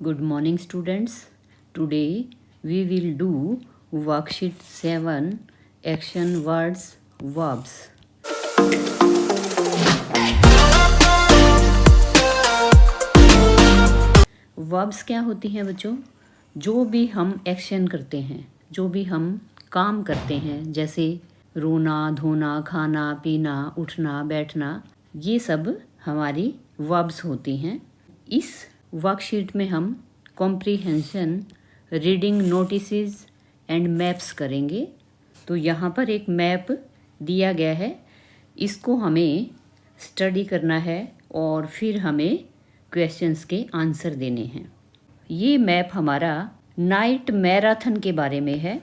Good morning, students. Today we will do worksheet 7 action words verbs. Verbs क्या होती हैं बच्चों? जो भी हम एक्शन करते हैं, जो भी हम काम करते हैं, जैसे रोना, धोना, खाना, पीना, उठना, बैठना, ये सब हमारी वर्ब्स होती हैं. इस वर्कशीट में हम comprehension, reading notices and maps करेंगे. तो यहाँ पर एक मैप दिया गया है, इसको हमें स्टडी करना है और फिर हमें क्वेश्चंस के आंसर देने हैं. ये मैप हमारा नाइट मैराथन के बारे में है,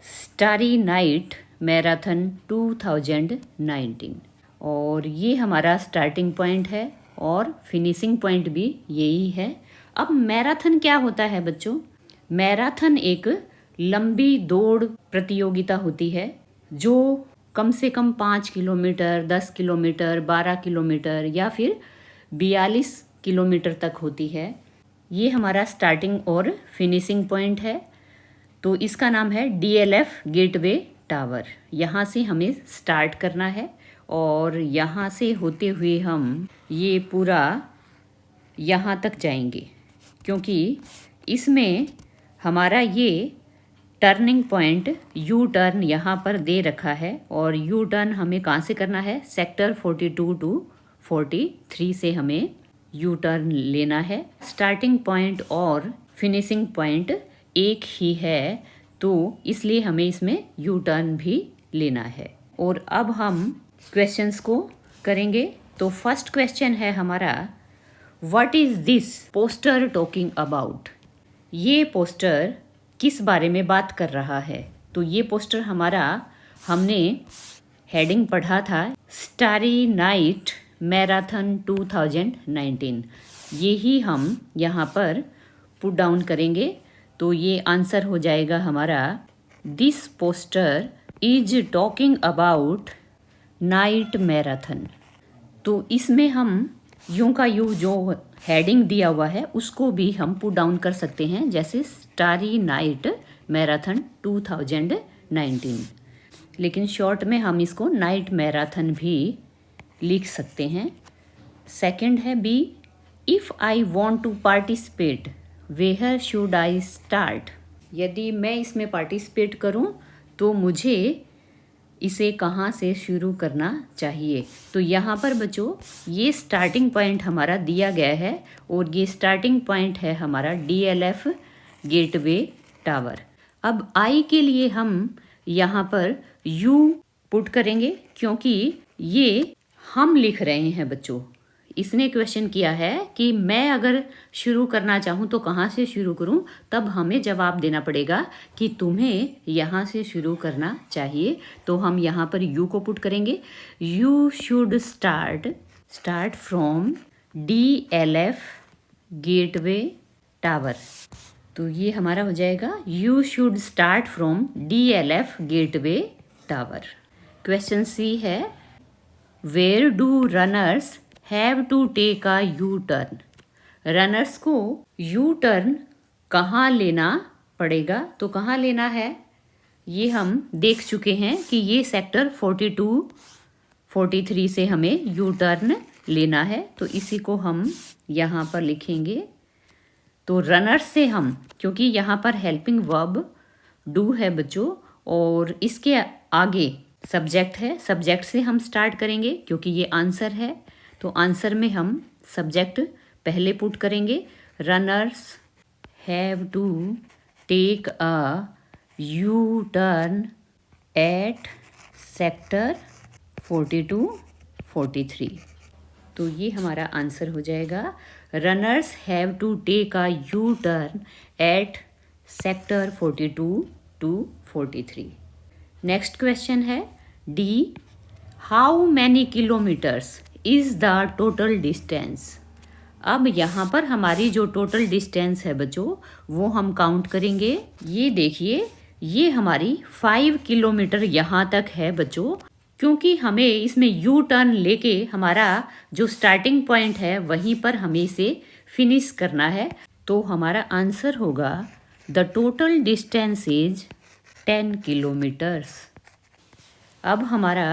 स्टारी नाइट मैराथन 2019. और ये हमारा स्टार्टिंग पॉइंट है और फिनिशिंग पॉइंट भी यही है. अब मैराथन क्या होता है बच्चों? मैराथन एक लंबी दौड़ प्रतियोगिता होती है जो कम से कम 5 किलोमीटर, 10 किलोमीटर, 12 किलोमीटर या फिर 42 किलोमीटर तक होती है. ये हमारा स्टार्टिंग और फिनिशिंग पॉइंट है. तो इसका नाम है DLF गेटवे टावर. यहाँ से हमें स्टार्ट करना है और यहाँ से होते हुए हम ये पूरा यहाँ तक जाएंगे, क्योंकि इसमें हमारा ये टर्निंग पॉइंट यू टर्न यहाँ पर दे रखा है. और यू टर्न हमें कहाँ से करना है? सेक्टर 42 टू 43 से हमें यू टर्न लेना है. स्टार्टिंग पॉइंट और फिनिशिंग पॉइंट एक ही है, तो इसलिए हमें इसमें यू टर्न भी लेना है. और अब हम क्वेश्चंस को करेंगे. तो फर्स्ट क्वेश्चन है हमारा, what is this poster talking about? ये पोस्टर किस बारे में बात कर रहा है? तो ये पोस्टर हमारा, हमने हेडिंग पढ़ा था, स्टारी नाइट मैराथन 2019. यही हम यहाँ पर पुट डाउन करेंगे. तो ये आंसर हो जाएगा हमारा, this poster is talking about night marathon. तो इसमें हम यूं का यूं जो हेडिंग दिया हुआ है उसको भी हम पुट डाउन कर सकते हैं, जैसे स्टारी नाइट मैराथन 2019. लेकिन शॉर्ट में हम इसको नाइट मैराथन भी लिख सकते हैं. सेकंड है B, if I want to participate where should I start? यदि मैं इसमें पार्टिसिपेट करूं तो मुझे इसे कहाँ से शुरू करना चाहिए? तो यहाँ पर बच्चों ये स्टार्टिंग पॉइंट हमारा दिया गया है और ये स्टार्टिंग पॉइंट है हमारा DLF गेटवे टावर. अब आई के लिए हम यहाँ पर यू पुट करेंगे, क्योंकि ये हम लिख रहे हैं बच्चों. इसने क्वेश्चन किया है कि मैं अगर शुरू करना चाहूँ तो कहाँ से शुरू करूँ? तब हमें जवाब देना पड़ेगा कि तुम्हें यहाँ से शुरू करना चाहिए. तो हम यहाँ पर यू को पुट करेंगे. You should start from DLF gateway tower. तो ये हमारा हो जाएगा, you should start from DLF gateway tower. Question C है, where do runners have to take a U turn? Runners को यू टर्न कहाँ लेना पड़ेगा? तो कहाँ लेना है ये हम देख चुके हैं कि ये सेक्टर 42, 43 से हमें यू टर्न लेना है. तो इसी को हम यहाँ पर लिखेंगे. तो रनर्स से हम, क्योंकि यहाँ पर हेल्पिंग वर्ब डू है बच्चों और इसके आगे सब्जेक्ट है, सब्जेक्ट से हम स्टार्ट करेंगे क्योंकि ये आंसर है. तो आंसर में हम सब्जेक्ट पहले पुट करेंगे. Runners have to take a U turn at sector 42, 43. तो ये हमारा आंसर हो जाएगा, runners have to take a U turn at sector 42 to 43. Next question है D, how many kilometres is the total distance? अब यहाँ पर हमारी जो टोटल डिस्टेंस है बच्चों वो हम काउंट करेंगे. ये देखिए, ये हमारी 5 किलोमीटर यहाँ तक है बच्चों, क्योंकि हमें इसमें यू टर्न लेके हमारा जो स्टार्टिंग पॉइंट है वहीं पर हमें इसे फिनिश करना है. तो हमारा आंसर होगा the total distance is 10 kilometres. अब हमारा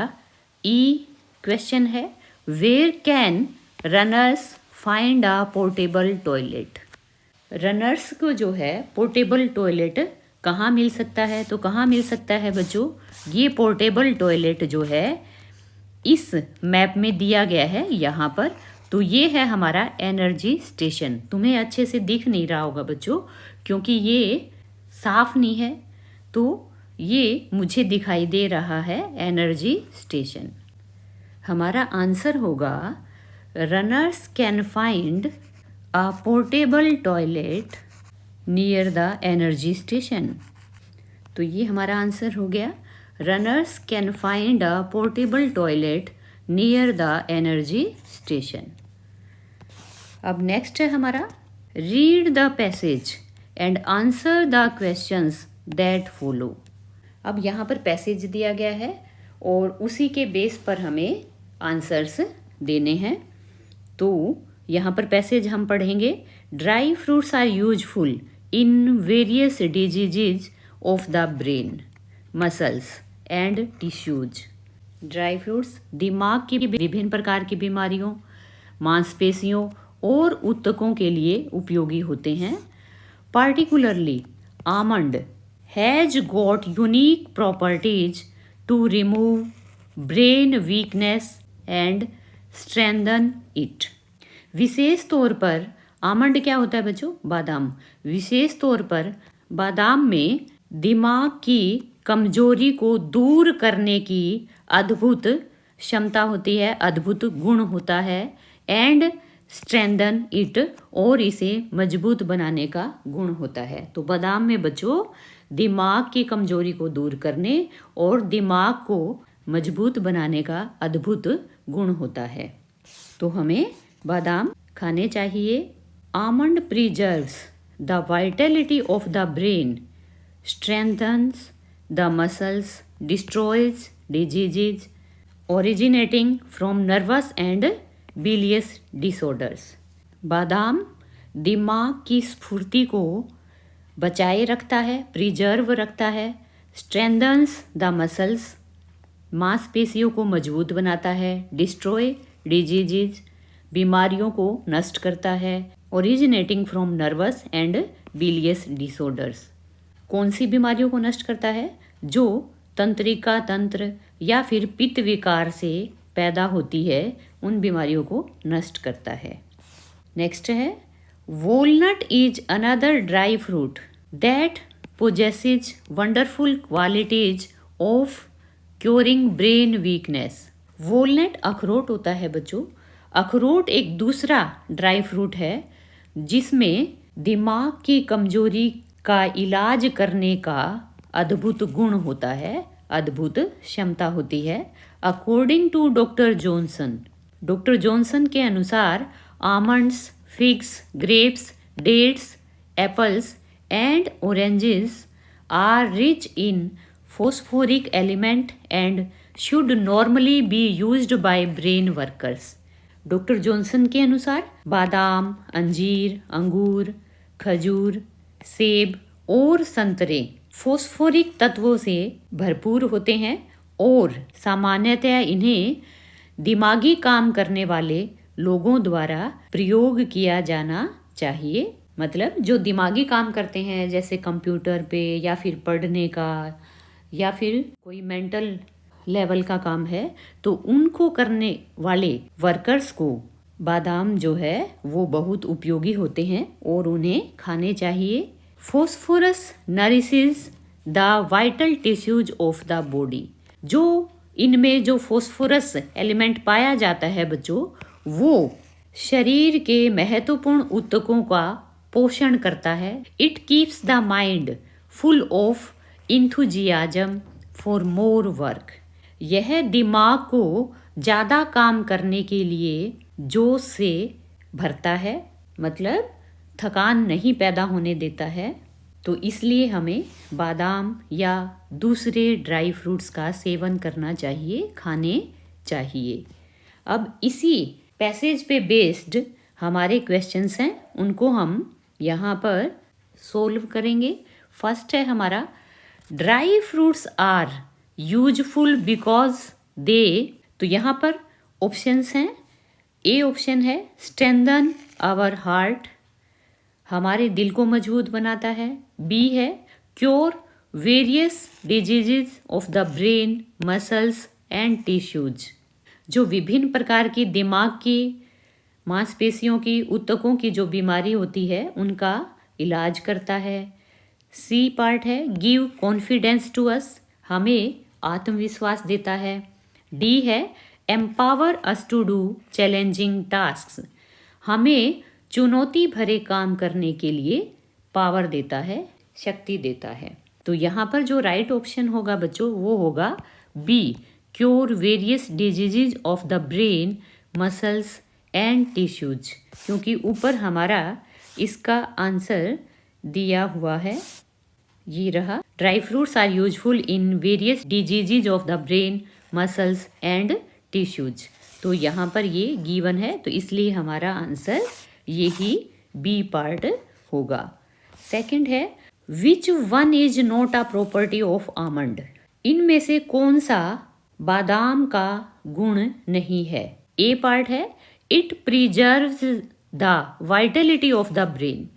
क्वेश्चन है, where can runners find a portable toilet. Runners को जो है पोर्टेबल टॉयलेट कहाँ मिल सकता है? तो कहाँ मिल सकता है बच्चों? ये पोर्टेबल टॉयलेट जो है इस मैप में दिया गया है यहाँ पर। तो ये है हमारा एनर्जी स्टेशन। तुम्हें अच्छे से दिख नहीं रहा होगा बच्चों क्योंकि ये साफ नहीं है, तो ये मुझे दिखाई दे रहा है एनर्जी स्टेशन। हमारा आंसर होगा runners can find a portable toilet near the energy station. तो ये हमारा आंसर हो गया, runners can find a portable toilet near the energy station. अब नेक्स्ट है हमारा, read the passage and answer the questions that follow. अब यहाँ पर पैसेज दिया गया है और उसी के बेस पर हमें आंसर्स देने हैं। तो यहाँ पर पैसेज हम पढ़ेंगे, dry fruits are useful in various diseases of the brain, muscles and tissues. Dry fruits दिमाग की विभिन्न प्रकार की बीमारियों, मांसपेशियों और ऊतकों के लिए उपयोगी होते हैं। Particularly almond has got unique properties to remove brain weakness and strengthen it. विशेष तौर पर आमंड क्या होता है बच्चों? बादाम। विशेष तौर पर बादाम में दिमाग की कमजोरी को दूर करने की अद्भुत क्षमता होती है, अद्भुत गुण होता है। एंड स्ट्रेंथन इट, और इसे मजबूत बनाने का गुण होता है। तो बादाम में बच्चों दिमाग की कमजोरी को दूर करने और दिमाग को मजबूत बनाने का अद्भुत गुण होता है। तो हमें बादाम खाने चाहिए। Almond preserves the vitality of the brain, strengthens the muscles, destroys diseases originating from nervous and bilious disorders. बादाम दिमाग की स्फूर्ति को बचाए रखता है, प्रिजर्व रखता है, स्ट्रेंथन्स द मसल्स, मांसपेशियों को मजबूत बनाता है, डिस्ट्रॉय डिजीजेज बीमारियों को नष्ट करता है, originating from nervous and bilious disorders. कौन सी बीमारियों को नष्ट करता है? जो तंत्रिका तंत्र या फिर पित्त विकार से पैदा होती है, उन बीमारियों को नष्ट करता है। नेक्स्ट है, walnut is another dry fruit that possesses wonderful qualities of curing brain weakness। Walnut अखरोट होता है बच्चों। अखरोट एक दूसरा ड्राई फ्रूट है जिसमें दिमाग की कमजोरी का इलाज करने का अद्भुत गुण होता है, अद्भुत क्षमता होती है। अकॉर्डिंग टू डॉक्टर जॉनसन के अनुसार almonds, figs, grapes, dates, apples and oranges are rich in phosphoric element and should normally be used by brain workers। Doctor Johnson के अनुसार बादाम, अंजीर, अंगूर, खजूर, सेब और संतरे फोस्फोरिक तत्वों से भरपूर होते हैं और सामान्यतः इन्हें दिमागी काम करने वाले लोगों द्वारा प्रयोग किया जाना चाहिए। मतलब जो दिमागी काम करते हैं जैसे कंप्यूटर पे या फिर पढ़ने का या फिर कोई मेंटल लेवल का काम है, तो उनको करने वाले वर्कर्स को बादाम जो है वो बहुत उपयोगी होते हैं और उन्हें खाने चाहिए। Phosphorus nourishes the vital tissues of the body. जो इनमें जो फोस्फोरस एलिमेंट पाया जाता है बच्चों, वो शरीर के महत्वपूर्ण ऊतकों का पोषण करता है। It keeps the mind full of enthusiasm for more work. यह दिमाग को ज़्यादा काम करने के लिए जोश से भरता है, मतलब थकान नहीं पैदा होने देता है। तो इसलिए हमें बादाम या दूसरे ड्राई फ्रूट्स का सेवन करना चाहिए, खाने चाहिए। अब इसी पैसेज पे बेस्ड हमारे क्वेश्चंस हैं, उनको हम यहाँ पर सोल्व करेंगे। फर्स्ट है हमारा dry fruits are useful because they, तो यहाँ पर ऑप्शंस हैं। ए ऑप्शन है स्ट्रेंथन आवर हार्ट, हमारे दिल को मजबूत बनाता है। बी है cure various diseases of the brain muscles and tissues, जो विभिन्न प्रकार की दिमाग की मांसपेशियों की ऊतकों की जो बीमारी होती है उनका इलाज करता है। सी पार्ट है गिव कॉन्फिडेंस टू अस, हमें आत्मविश्वास देता है। डी है empower us to do challenging tasks, हमें चुनौती भरे काम करने के लिए पावर देता है, शक्ति देता है। तो यहाँ पर जो राइट ऑप्शन होगा बच्चों वो होगा be cure various diseases of the brain muscles and tissues, क्योंकि ऊपर हमारा इसका आंसर दिया हुआ है, ये रहा। Dry fruits are useful in various diseases of the brain muscles and tissues, तो यहाँ पर ये गिवन है, तो इसलिए हमारा आंसर यही बी पार्ट होगा। सेकंड है which one is not a property of almond, इनमें से कौन सा बादाम का गुण नहीं है। ए पार्ट है it preserves the vitality of the brain,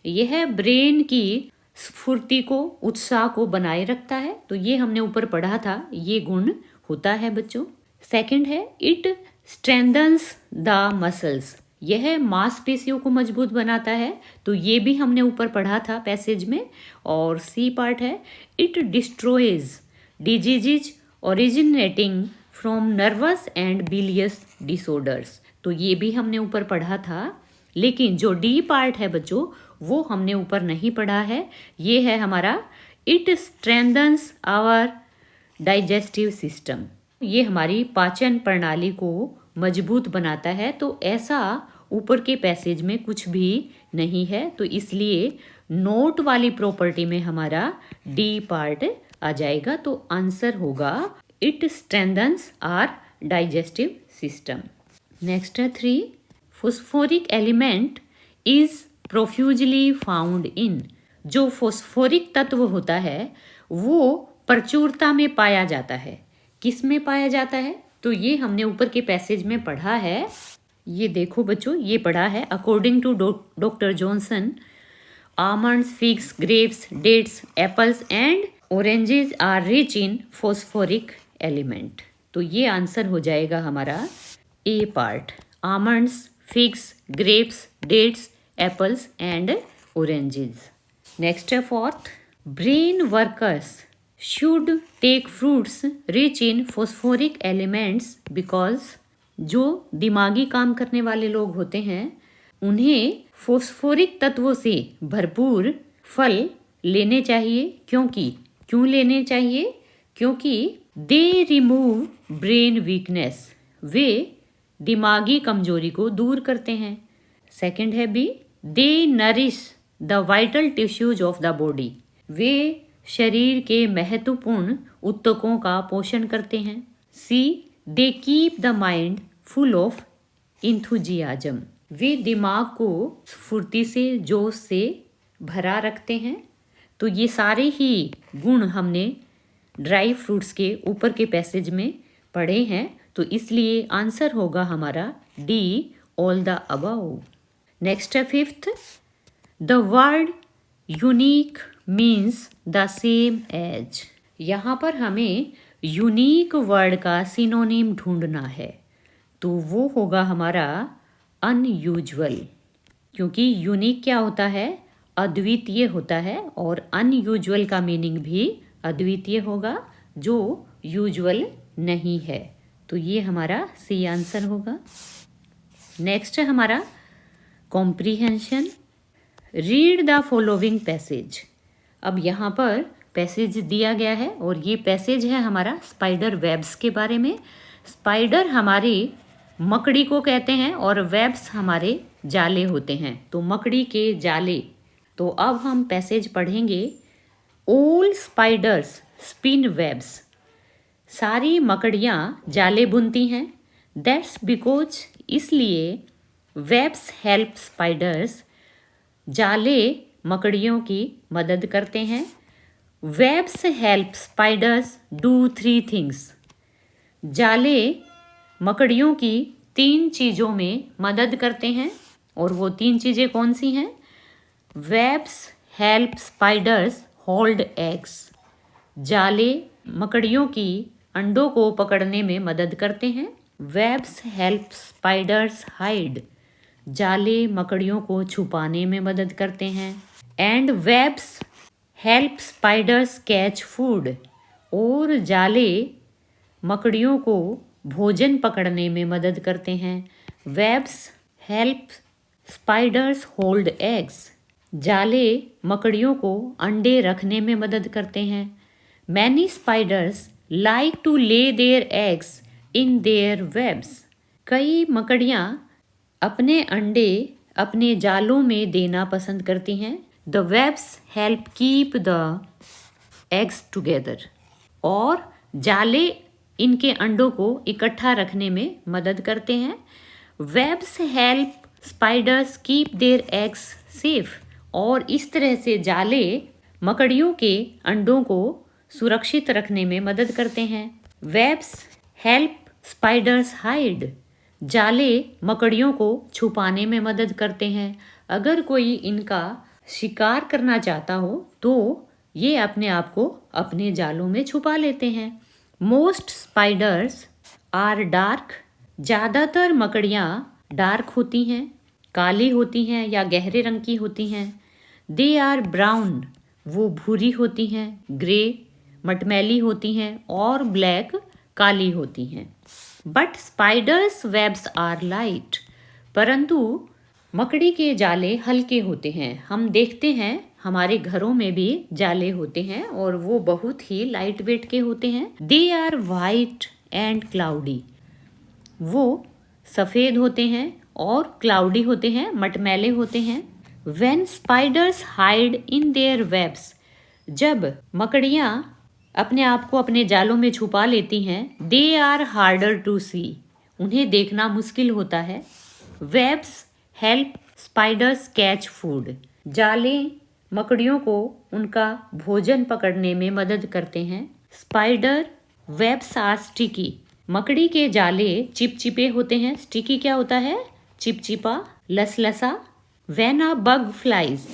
यह ब्रेन की स्फूर्ति को उत्साह को बनाए रखता है, तो ये हमने ऊपर पढ़ा था, ये गुण होता है बच्चों। सेकंड है इट स्ट्रेंथन्स द मसल्स, यह मांसपेशियों को मजबूत बनाता है, तो ये भी हमने ऊपर पढ़ा था पैसेज में। और सी पार्ट है it destroys diseases originating from nervous and bilious disorders, तो ये भी हमने ऊपर पढ़ा था। लेकिन जो डी पार्ट है बच्चों वो हमने ऊपर नहीं पढ़ा है, ये है हमारा it strengthens our digestive system, ये हमारी पाचन प्रणाली को मजबूत बनाता है, तो ऐसा ऊपर के पैसेज में कुछ भी नहीं है, तो इसलिए नोट वाली प्रॉपर्टी में हमारा डी पार्ट आ जाएगा, तो आंसर होगा it strengthens our digestive system. Next है 3 phosphoric element is profusely found in, जो फॉस्फोरिक तत्व होता है वो प्रचुरता में पाया जाता है, किस में पाया जाता है, तो ये हमने ऊपर के पैसेज में पढ़ा है। ये देखो बच्चों, ये पढ़ा है according to doctor Johnson almonds figs grapes dates apples and oranges are rich in phosphoric element, तो ये आंसर हो जाएगा हमारा A part, almonds figs grapes dates apples and oranges. Next है 4th brain workers should take fruits rich in phosphoric elements because, जो दिमागी काम करने वाले लोग होते हैं उन्हें फॉस्फोरिक तत्वों से भरपूर फल लेने चाहिए, क्यों लेने चाहिए, क्योंकि दे रिमूव ब्रेन वीकनेस, वे दिमागी कमजोरी को दूर करते हैं। सेकंड है B they nourish the vital tissues of the body, वे शरीर के महत्वपूर्ण ऊतकों का पोषण करते हैं। C they keep the mind full of enthusiasm, वे दिमाग को स्फूर्ति से जोश से भरा रखते हैं। तो ये सारे ही गुण हमने ड्राई फ्रूट्स के ऊपर के पैसेज में पढ़े हैं, तो इसलिए आंसर होगा हमारा D all the above. Next है 5th the word unique means the same as, यहाँ पर हमें यूनिक वर्ड का सिनोनिम ढूंढना है, तो वो होगा हमारा अनयूजुअल, क्योंकि यूनिक क्या होता है, अद्वितीय होता है, और अनयूजुअल का मीनिंग भी अद्वितीय होगा, जो यूजुअल नहीं है, तो ये हमारा सी आंसर होगा। नेक्स्ट है हमारा comprehension, read the following passage. अब यहाँ पर पैसेज दिया गया है और ये पैसेज है हमारा स्पाइडर वेब्स के बारे में। स्पाइडर हमारी मकड़ी को कहते हैं और वेब्स हमारे जाले होते हैं, तो मकड़ी के जाले। तो अब हम पैसेज पढ़ेंगे। ऑल स्पाइडर्स स्पिन वेब्स, सारी मकड़ियाँ जाले बुनती हैं। दैट्स बिकॉज, इसलिए वेब्स हेल्प स्पाइडर्स जाले मकड़ियों की मदद करते हैं। Webs help spiders do 3 things. जाले मकड़ियों की 3 चीज़ों में मदद करते हैं, और वो 3 चीज़ें कौन सी हैं? Webs help spiders hold eggs. जाले मकड़ियों की अंडों को पकड़ने में मदद करते हैं। Webs help spiders hide. जाले मकड़ियों को छुपाने में मदद करते हैं। And webs help spiders catch food. और जाले मकड़ियों को भोजन पकड़ने में मदद करते हैं। Webs help spiders hold eggs. जाले मकड़ियों को अंडे रखने में मदद करते हैं। Many spiders like to lay their eggs in their webs. कई मकड़ियाँ अपने अंडे अपने जालों में देना पसंद करती हैं। The webs help keep the eggs together. और जाले इनके अंडों को इकट्ठा रखने में मदद करते हैं। Webs help spiders keep their eggs safe. और इस तरह से जाले मकड़ियों के अंडों को सुरक्षित रखने में मदद करते हैं। Webs help spiders hide. जाले मकड़ियों को छुपाने में मदद करते हैं। अगर कोई इनका शिकार करना चाहता हो तो ये अपने आप को अपने जालों में छुपा लेते हैं। Most spiders are dark. ज़्यादातर मकड़ियाँ डार्क होती हैं, काली होती हैं या गहरे रंग की होती हैं। दे आर ब्राउन, वो भूरी होती हैं। ग्रे, मटमैली होती हैं। और ब्लैक, काली होती हैं। But spiders webs are light. परंतु मकड़ी के जाले हल्के होते हैं। हम देखते हैं हमारे घरों में भी जाले होते हैं और वो बहुत ही लाइट वेट के होते हैं। They are white and cloudy. वो सफ़ेद होते हैं और क्लाउडी होते हैं, मटमैले होते हैं। When spiders hide in their webs. जब मकड़ियाँ अपने आप को अपने जालों में छुपा लेती हैं, they are harder to see. उन्हें देखना मुश्किल होता है। Webs help spiders catch food. जाले मकड़ियों को उनका भोजन पकड़ने में मदद करते हैं। Spider webs are sticky. मकड़ी के जाले चिपचिपे होते हैं। स्टिकी क्या होता है? चिपचिपा, लसलसा। When a bug flies.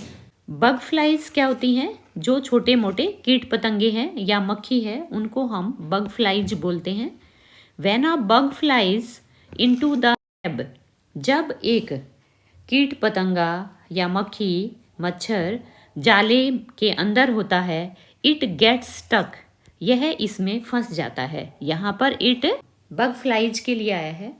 Bug flies क्या होती हैं? जो छोटे मोटे कीट पतंगे हैं या मक्खी है, उनको हम बग फ्लाइज बोलते हैं। When a bug flies into the web. जब एक कीट पतंगा या मक्खी, मच्छर जाले के अंदर होता है, इट गेट्स स्टक। यह इसमें फंस जाता है। यहाँ पर इट बग फ्लाइज के लिए आया है।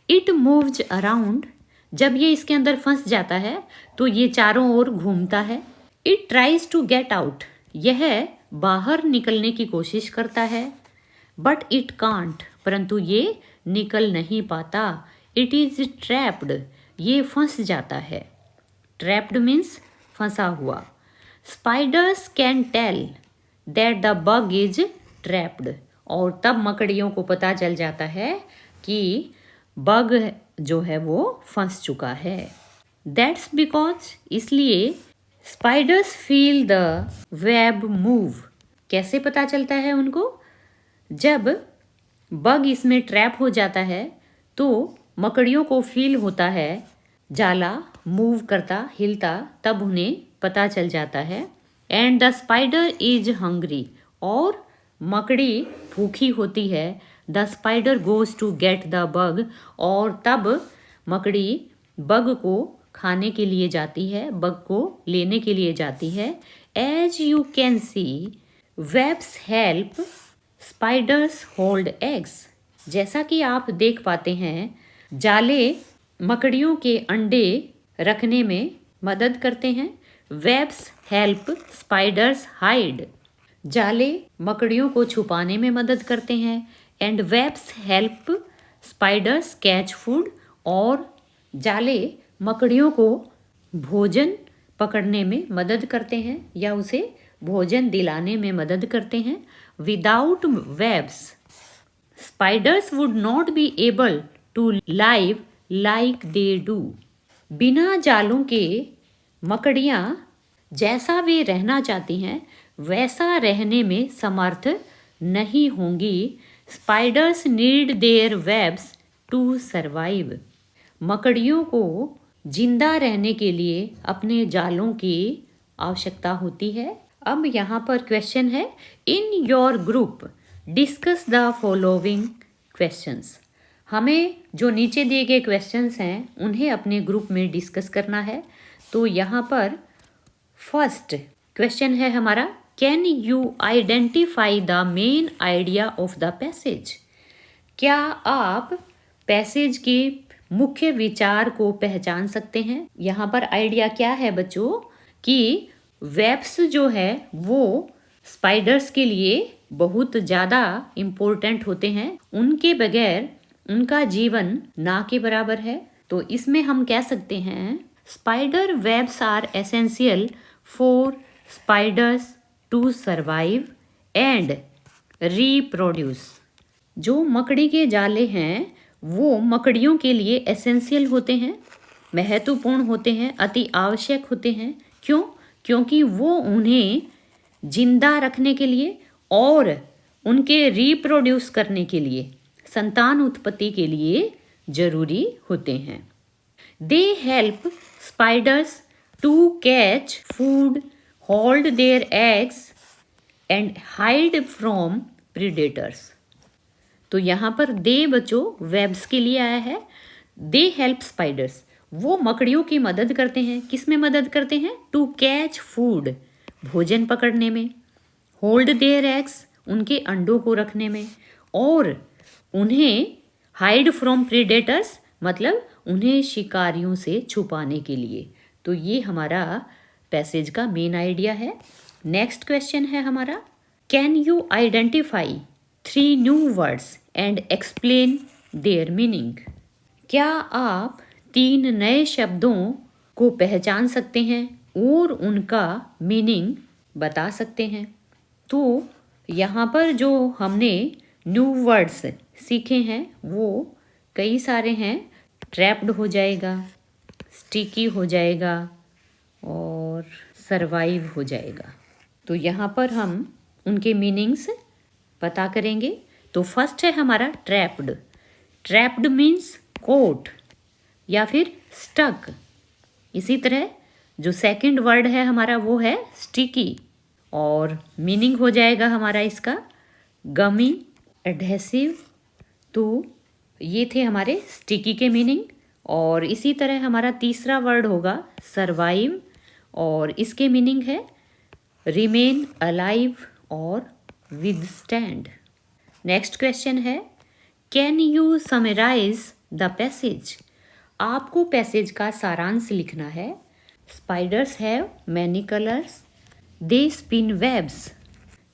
It moves around. जब ये इसके अंदर फंस जाता है तो ये चारों ओर घूमता है। It tries to get out. यह बाहर निकलने की कोशिश करता है। But it can't. परंतु ये निकल नहीं पाता। It is trapped. ये फंस जाता है। ट्रैप्ड मीन्स फंसा हुआ। Spiders can tell that the bug is trapped. और तब मकड़ियों को पता चल जाता है कि बग जो है वो फंस चुका है। दैट्स बिकॉज, इसलिए spiders feel the web move. कैसे पता चलता है उनको? जब बग इसमें ट्रैप हो जाता है तो मकड़ियों को फील होता है, जाला मूव करता, हिलता, तब उन्हें पता चल जाता है। And the spider is hungry. और मकड़ी भूखी होती है। The spider goes to get the bug. और तब मकड़ी बग को खाने के लिए जाती है, बग को लेने के लिए जाती है। As you can see, webs help spiders hold eggs. जैसा कि आप देख पाते हैं, जाले मकड़ियों के अंडे रखने में मदद करते हैं। Webs help spiders hide. जाले मकड़ियों को छुपाने में मदद करते हैं। And webs help spiders catch food. और जाले मकड़ियों को भोजन पकड़ने में मदद करते हैं या उसे भोजन दिलाने में मदद करते हैं। Without webs spiders would not be able to live like they do. बिना जालों के मकड़ियाँ जैसा वे रहना चाहती हैं वैसा रहने में समर्थ नहीं होंगी। Spiders need their webs to survive. मकड़ियों को जिंदा रहने के लिए अपने जालों की आवश्यकता होती है। अब यहाँ पर क्वेश्चन है, in your group discuss the following questions. हमें जो नीचे दिए गए क्वेश्चंस हैं उन्हें अपने ग्रुप में डिस्कस करना है। तो यहाँ पर फर्स्ट क्वेश्चन है हमारा, can you identify the main idea of the passage. क्या आप पैसेज के मुख्य विचार को पहचान सकते हैं। यहाँ पर आइडिया क्या है बच्चों कि वेब्स जो है वो स्पाइडर्स के लिए बहुत ज़्यादा इम्पोर्टेंट होते हैं। उनके बगैर उनका जीवन ना के बराबर है। तो इसमें हम कह सकते हैं spider webs are essential for spiders to survive and reproduce. जो मकड़ी के जाले हैं वो मकड़ियों के लिए एसेंशियल होते हैं, महत्वपूर्ण होते हैं, अति आवश्यक होते हैं। क्यों? क्योंकि वो उन्हें जिंदा रखने के लिए और उनके रिप्रोड्यूस करने के लिए, संतान उत्पत्ति के लिए जरूरी होते हैं। They help spiders to catch food, hold their eggs and hide from predators. तो यहाँ पर दे बच्चों वेब्स के लिए आया है। दे हेल्प स्पाइडर्स, वो मकड़ियों की मदद करते हैं। किस में मदद करते हैं? टू कैच फूड, भोजन पकड़ने में, होल्ड देयर एग्स, उनके अंडों को रखने में, और उन्हें हाइड फ्रॉम प्रीडेटर्स, मतलब उन्हें शिकारियों से छुपाने के लिए। तो ये हमारा पैसेज का मेन आइडिया है। नेक्स्ट क्वेश्चन है हमारा, can you identify 3 new words and explain there meaning. क्या आप 3 नए शब्दों को पहचान सकते हैं और उनका मीनिंग बता सकते हैं। तो यहाँ पर जो हमने न्यू वर्ड्स सीखे हैं वो कई सारे हैं। ट्रैप्ड हो जाएगा, स्टिकी हो जाएगा और सरवाइव हो जाएगा। तो यहाँ पर हम उनके मीनिंग्स पता करेंगे। तो फर्स्ट है हमारा ट्रैप्ड। ट्रैप्ड मीन्स कोट या फिर स्टक। इसी तरह जो सेकंड वर्ड है हमारा वो है स्टिकी, और मीनिंग हो जाएगा हमारा इसका गमी, एडहेसिव। तो ये थे हमारे स्टिकी के मीनिंग। और इसी तरह हमारा तीसरा वर्ड होगा सरवाइव, और इसके मीनिंग है रिमेन अलाइव और विदस्टैंड। नेक्स्ट क्वेश्चन है, can you summarise the passage. आपको पैसेज का सारांश लिखना है। Spiders have many colours, they spin webs,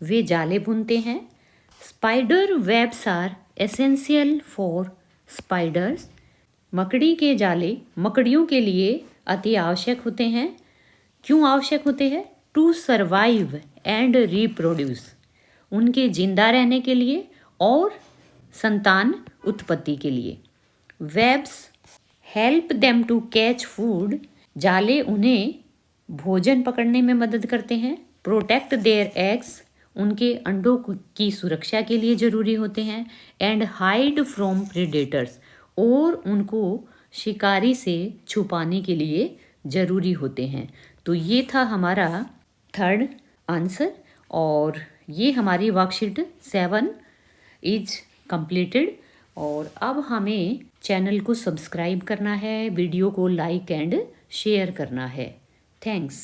वे जाले बुनते हैं। Spider webs are essential for spiders, मकड़ी के जाले मकड़ियों के लिए अति आवश्यक होते हैं। क्यों आवश्यक होते हैं? टू सर्वाइव एंड रिप्रोड्यूस, उनके जिंदा रहने के लिए और संतान उत्पत्ति के लिए। Webs help them to catch food, जाले उन्हें भोजन पकड़ने में मदद करते हैं। प्रोटेक्ट देयर एग्स, उनके अंडों की सुरक्षा के लिए ज़रूरी होते हैं। एंड हाइड फ्रॉम प्रीडेटर्स, और उनको शिकारी से छुपाने के लिए ज़रूरी होते हैं। तो ये था हमारा थर्ड आंसर, और ये हमारी वर्कशीट 7 इज कंप्लीटेड। और अब हमें चैनल को सब्सक्राइब करना है, वीडियो को लाइक एंड शेयर करना है। थैंक्स।